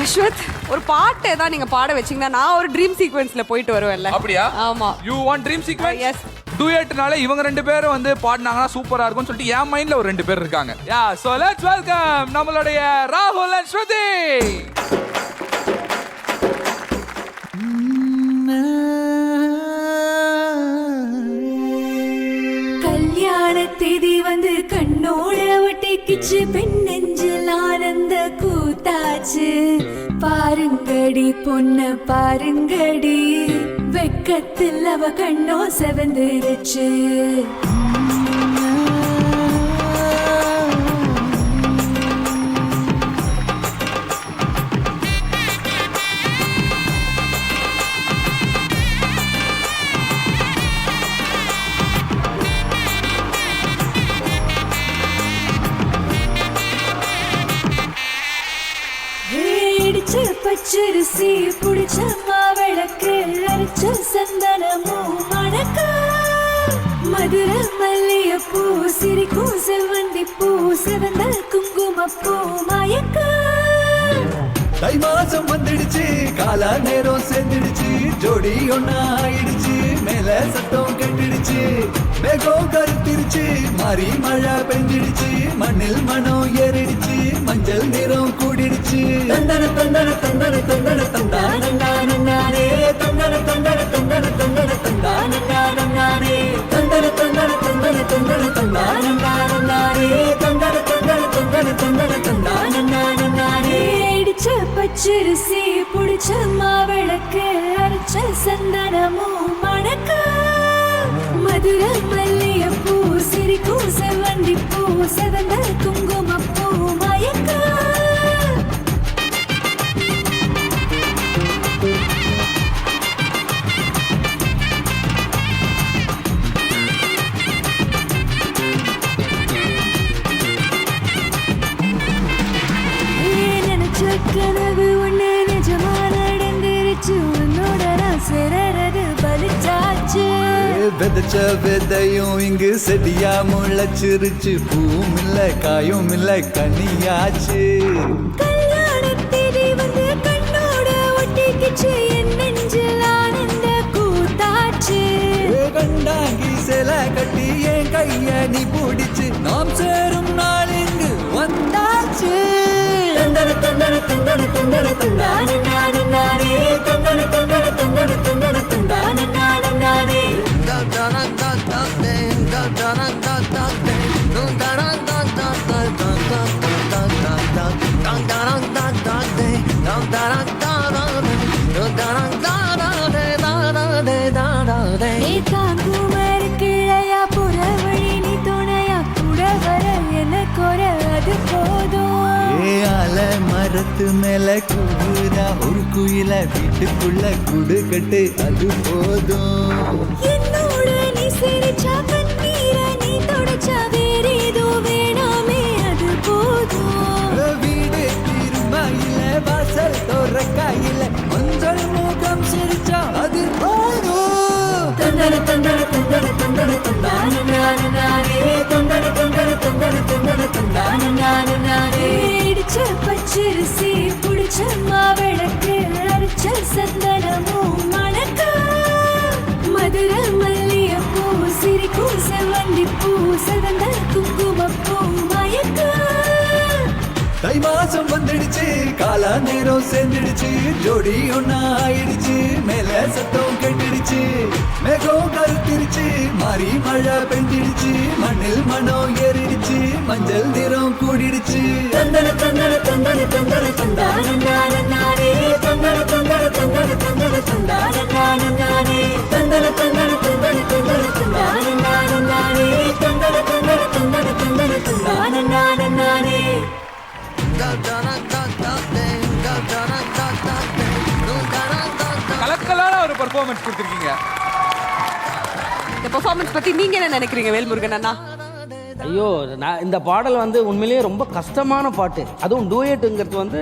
அஸ்வத், ஒரு பாட்டு ஏதாவது நீங்க பாட வச்சீங்கன்னா நான் ஒரு ட்ரீம் சீக்வென்ஸ்ல போயிட்டு வருவேன்ல. அப்படியா? ஆமா. You want dream sequence? Yes. டூயட்னால இவங்க ரெண்டு பேரும் வந்து பாடினாங்கன்னா சூப்பரா இருக்கும்னு சொல்லிட்டு என் மைண்ட்ல ஒரு ரெண்டு பேர் இருக்காங்க. யா, சோ லெட்ஸ் வெல்கம் நம்மளுடைய ராகுல் அண்ட் ஸ்ருதி. கல்யாண தேதி வந்து கண்ணோட ஒட்டிக்கிச்சு, பெண் நெஞ்சில் ஆனந்த கூத்தாச்சு. பாருங்கடி பொண்ண பாருங்கடி, வெக்கத்தில் அவ கண்ணோ செவந்துருச்சு. பச்சரிசி புடிச்ச மாவிளக்கு, அரைச்ச சந்தனமும் மணக்க, மதுர மல்லியப்பூ சிரிக்கும் செவ்வந்தி பூ, செவந்த குங்குமப்பூ மயக்க. தை மாசம் வந்துடுச்சு, காலா நேரம் சேர்ந்துடுச்சு, ஜோடி ஒன்னா ஆயிடுச்சு, மேல சத்தம் கட்டிடுச்சு, மேகம் கருத்திருச்சு, மாறி மழை பெஞ்சிடுச்சு, மண்ணில் மனம் ஏறிடுச்சு, மஞ்சள் நிறம் கூடிடுச்சு. தந்தன தந்தன தந்தன தந்தன தந்தானே, தந்தன தந்தன தந்தன தந்தன தந்தானே, தந்தன தந்தன தந்தன தந்தன தந்தானே, தந்தன தந்தன தந்தன தந்தன தந்தானே. பச்சரிசி புடிச்ச மாவிளக்கு, அரைச்ச சந்தனமும் மணக்க, மதுர மல்லியப்பூ சிரிக்கும் செவ்வந்தி பூ, செவந்த குங்குமப்பூ மயக்க. கனவு ஒண்ணு நிஜமா நடந்துருச்சு, உன்னோட நான் சிறறது பலிச்சாச்சு. விதைச்ச விதையும் இங்கு செடியா முளைச்சிருச்சு, பூவும் இல்ல காயும் இல்ல கனியாச்சு. கல்யாணத்தேதி வந்து கண்ணோட ஒட்டிக்கிச்சு, என் நெஞ்சில் ஆனந்த கூத்தாச்சு. கண்டாங்கி சில கட்டி என் கைய நீ பிடிச்சு, நாம் சேரும் நாள் இங்கு வந்தாச்சு. தந்தன தந்தன தந்தன தந்தன தந்தானே, தந்தன தந்தன தந்தன தந்தன தந்தானே. கிழையா புற வழி நீ துணையா கூட வர எனக்கு அது போதும். ஆல மரத்து மேல கூடுதா ஒரு குயில, வீட்டுக்குள்ள குடு கட்டு அது போதும். என்னோட நீ சிரிச்சா கண்ணீர நீ தொடச்சா வேற ஏதோ வேணாமே அது போதும். வீடு திருமாயில வாசல் தோறக்காயில, மஞ்சள் முகம் சிரிச்சா அது போதும். தந்தன தந்தன தந்தன தந்தன தந்தானே, தந்தன தந்தன தந்தன தந்தன தந்தானே. இடிச்ச பச்சரிசி புடிச்ச மாவிளக்கு, அரைச்ச சந்தனமும் மணக்க, மதுர மல்லியப்பூ சிரிக்கும் செவ்வந்தி பூ, செவந்த குங்குமப்பூ மயக்க. தை மாசம் வந்துடுச்சு, காலா நேரம் சேர்ந்துடுச்சு, ஜோடி ஒன்னா ஆயிடுச்சு, மேல சத்தம் கட்டிடுச்சு, மேகம் கருத்திருச்சு, மாறி மழை பெஞ்சிடுச்சு, மண்ணில் மனம் ஏறிடுச்சு, மஞ்சள் நிறம் கூடிடுச்சு. தந்தன தந்தன தந்தன தந்தன தந்தானே, தந்தன தந்தன தந்தன தந்தன தந்தானே, தந்தன தந்தன தந்தன தந்தன தந்தானே, தந்தன தந்தன தந்தன தந்தன தந்தானே. கலக்கலான ஒரு பெர்ஃபார்மன்ஸ் கொடுத்திருக்கீங்க. இந்த பெர்ஃபார்மன்ஸ் பத்தி நீங்க என்ன நினைக்கிறீங்க வேல்முருகன் அண்ணா? ஐயோ, நான் இந்த பாடல் வந்து உண்மையிலேயே ரொம்ப கஷ்டமான பாட்டு. அதுவும் டூயட்டுங்கிறது வந்து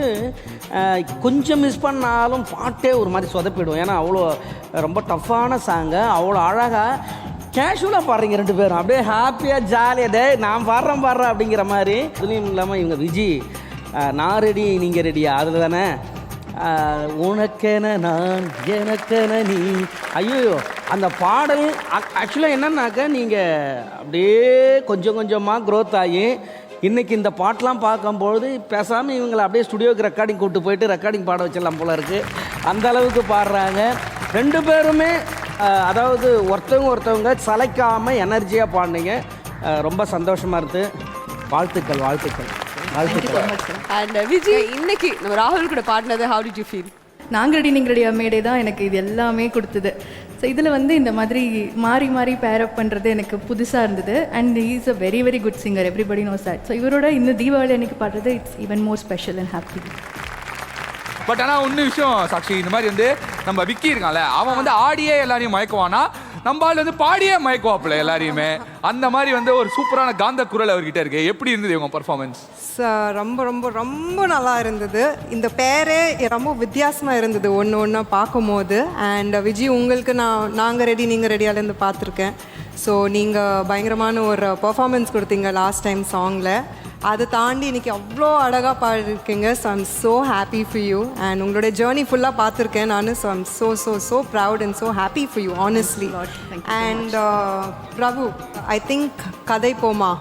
கொஞ்சம் மிஸ் பண்ணாலும் பாட்டே ஒரு மாதிரி சொதப்பிடும். ஏன்னா அவ்வளோ ரொம்ப டஃப்பான சாங்கு, அவ்வளோ அழகாக கேஷுவலாக பாடுறீங்க ரெண்டு பேரும். அப்படியே ஹாப்பியாக ஜாலியாக டே நான் பாடுறேன் அப்படிங்கிற மாதிரி. இதுலேயும் இல்லாமல் இவங்க விஜி நான் ரெடி நீங்கள் ரெடியா அதில் தானே உனக்கென நான் எனக்கென நீ. ஐயோ அந்த பாடல் ஆக்சுவலாக என்னன்னாக்கா நீங்கள் அப்படியே கொஞ்சம் கொஞ்சமாக க்ரோத் ஆகி இன்றைக்கி இந்த பாட்டெலாம் பார்க்கும்பொழுது பேசாமல் இவங்களை அப்படியே ஸ்டுடியோக்கு ரெக்கார்டிங் கூப்பிட்டு போயிட்டு ரெக்கார்டிங் பாட வச்சிடலாம் போல இருக்குது. அந்த அளவுக்கு பாடுறாங்க ரெண்டு பேருமே. அதாவது ஒருத்தவங்க சளைக்காமல் எனர்ஜியாக பாடினீங்க. ரொம்ப சந்தோஷமாக இருக்குது. வாழ்த்துக்கள் வாழ்த்துக்கள் வாழ்த்துக்கள். அண்ட் விஜய், இன்னைக்கு நம்ம ராகுல் கூட பாடினது how did you feel? நாங்கள் ரெடி நீங்கள் ரெடியா மேடே தான் எனக்கு இது எல்லாமே கொடுத்தது. ஸோ இதில் வந்து இந்த மாதிரி மாறி மாறி பேரப் பண்ணுறது எனக்கு புதுசாக இருந்தது. And is a very very good singer, everybody knows that. So இவரோட இந்த தீபாவளி அன்னைக்கு பாடுறது it's even more special and happy. But ஆனால் இன்னும் விஷயம் சாக்ஷி, இந்த மாதிரி வந்து நம்ம விக்கி இருக்கான்ல, அவன் வந்து ஆடியே எல்லாரையும் மயக்குவானா, நம்ம ஆள் வந்து பாடியே மயக்குவாப்புல எல்லாரையுமே. அந்த மாதிரி வந்து ஒரு சூப்பரான காந்த குரல் அவர்கிட்ட இருக்கு. எப்படி இருந்தது இவங்க பர்ஃபார்மன்ஸ்? ரொம்ப ரொம்ப ரொம்ப நல்லா இருந்தது. இந்த பேரே ரொம்ப வித்தியாசமாக இருந்தது ஒன்று ஒன்றா பார்க்கும்போது. அண்ட் விஜய், உங்களுக்கு நாங்கள் ரெடி நீங்கள் ரெடியாலேருந்து பார்த்துருக்கேன். ஸோ நீங்கள் பயங்கரமான ஒரு பர்ஃபார்மன்ஸ் கொடுத்தீங்க லாஸ்ட் டைம் சாங்கில். அதை தாண்டி இன்னைக்கு அவ்வளோ அழகாக பாடிருக்கீங்க. So I'm so happy for you. And உங்களுடைய ஜேர்னி ஃபுல்லாக பார்த்துருக்கேன் நான். So I'm so proud and so happy for you honestly. And Prabhu, I think கதை poem,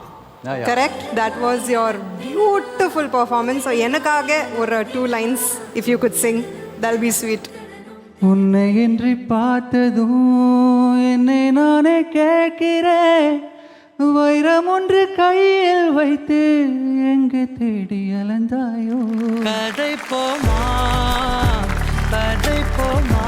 correct? That was your beautiful performance. So எனக்காக ஒரு 2 lines if you could sing, that be sweet. உன்னை என்று பார்த்ததும் என்னை நானே கேட்கிறேன், வைரம் ஒன்று கையில் வைத்து எங்கு தேடி அலைந்தாயோ. கதை போமா கதை போமா